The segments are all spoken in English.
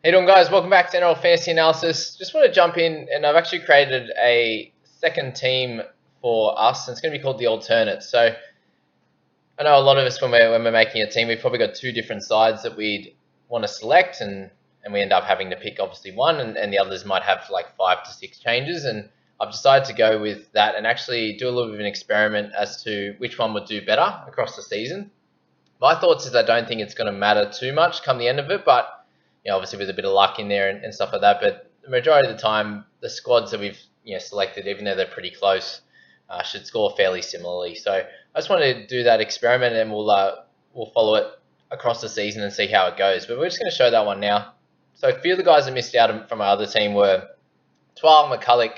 Hey doing guys, welcome back to NRL Fantasy Analysis. Just want to jump in, and I've actually created a second team for us, and it's going to be called the Alternate. So I know a lot of us, when we're making a team, we've probably got two different sides that we'd want to select, and we end up having to pick obviously one, and the others might have like 5 to 6 changes, and I've decided to go with that and actually do a little bit of an experiment as to which one would do better across the season. My thoughts is I don't think it's going to matter too much come the end of it, but obviously with a bit of luck in there and stuff like that. But the majority of the time, the squads that we've selected, even though they're pretty close, should score fairly similarly. So I just wanted to do that experiment, and we'll follow it across the season and see how it goes. But we're just going to show that one now. So a few of the guys that missed out from our other team were Twal, McCulloch,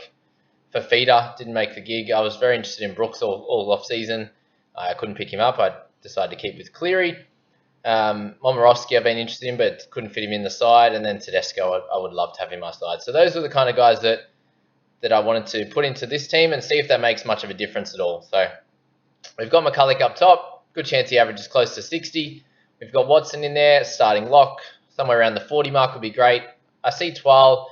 Fafita, didn't make the gig. I was very interested in Brooks all off season. I couldn't pick him up. I decided to keep with Cleary. Momorowski I've been interested in, but couldn't fit him in the side. And then Tedesco, I would love to have in my side. So those are the kind of guys that I wanted to put into this team and see if that makes much of a difference at all. So we've got McCulloch up top. Good chance he averages close to 60. We've got Watson in there, starting lock. Somewhere around the 40 mark would be great. I see Twal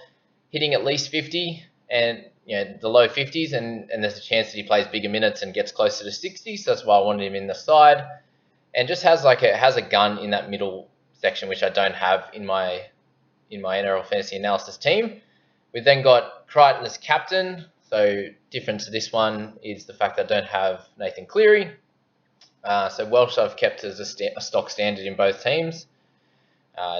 hitting at least 50 and the low 50s, and there's a chance that he plays bigger minutes and gets closer to 60. So that's why I wanted him in the side. And just has a gun in that middle section, which I don't have in my NRL Fantasy Analysis team. We've then got Crichton as captain. So different to this one is the fact that I don't have Nathan Cleary. So Welsh I've kept as a stock standard in both teams.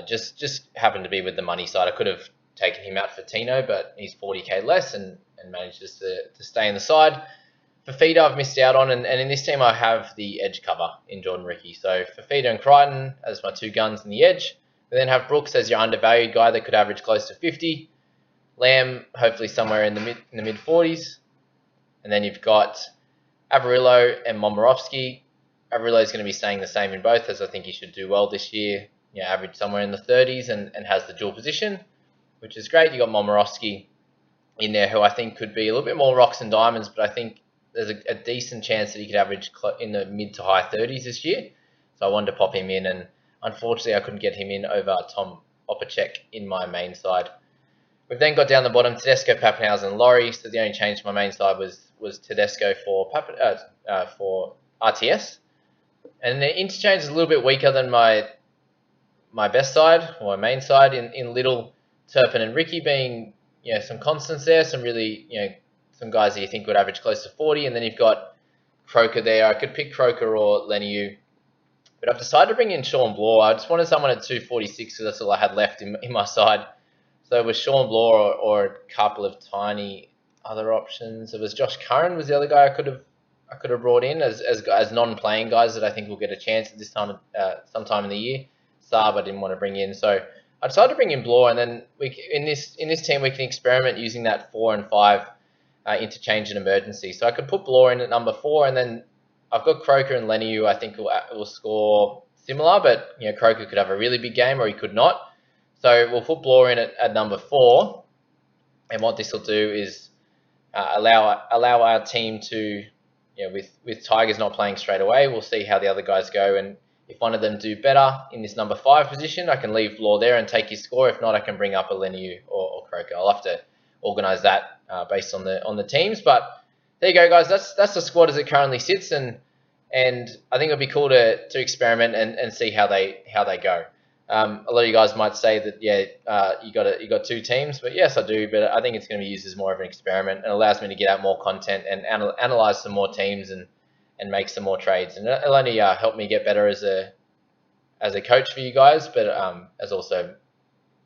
Just happened to be with the money side. I could have taken him out for Tino, but he's 40k less and manages to stay in the side. Fafita I've missed out on, and in this team I have the edge cover in Jordan Ricky. So Fafita and Crichton as my two guns in the edge. We then have Brooks as your undervalued guy that could average close to 50. Lamb hopefully somewhere in the mid 40s. And then you've got Averillo and Momorowski. Averillo is going to be staying the same in both, as I think he should do well this year. Average somewhere in the 30s and has the dual position, which is great. You got Momorowski in there, who I think could be a little bit more rocks and diamonds, but I think there's a decent chance that he could average in the mid to high 30s this year. So I wanted to pop him in, and unfortunately I couldn't get him in over Tom Opacek in my main side. We've then got down the bottom Tedesco, Pappenhausen, and Laurie. So the only change to my main side was Tedesco for RTS. And the interchange is a little bit weaker than my best side, or my main side, in Little, Turpin, and Ricky being some constants there, some really some guys that you think would average close to 40, and then you've got Croker there. I could pick Croker or Leniu, but I've decided to bring in Sean Bloor. I just wanted someone at 246, so that's all I had left in my side. So it was Sean Bloor or a couple of tiny other options. It was Josh Curran was the other guy I could have brought in as non-playing guys that I think will get a chance at this time sometime in the year. Saab I didn't want to bring in, so I decided to bring in Bloor, and then in this team we can experiment using that 4 and 5 interchange and emergency. So I could put Bloor in at number 4, and then I've got Croker and Lenny, who I think will score similar, but Croker could have a really big game or he could not. So we'll put Bloor in at number 4, and what this will do is allow our team to, with Tigers not playing straight away, we'll see how the other guys go, and if one of them do better in this number 5 position, I can leave Bloor there and take his score. If not, I can bring up a Leniu or Croker. I'll have to organise that based on the tems. But there you go, guys. That's the squad as it currently sits, and I think it'll be cool to experiment and see how they go. A lot of you guys might say that you got 2 teams, but yes, I do. But I think it's going to be used as more of an experiment and allows me to get out more content and analyse some more teams and make some more trades, and it'll only help me get better as a coach for you guys, but as also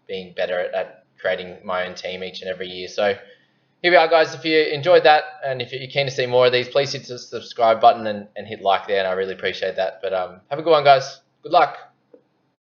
being better at creating my own team each and every year. So here we are, guys. If you enjoyed that and if you're keen to see more of these, please hit the subscribe button and hit like there, and I really appreciate that. But have a good one, guys. Good luck.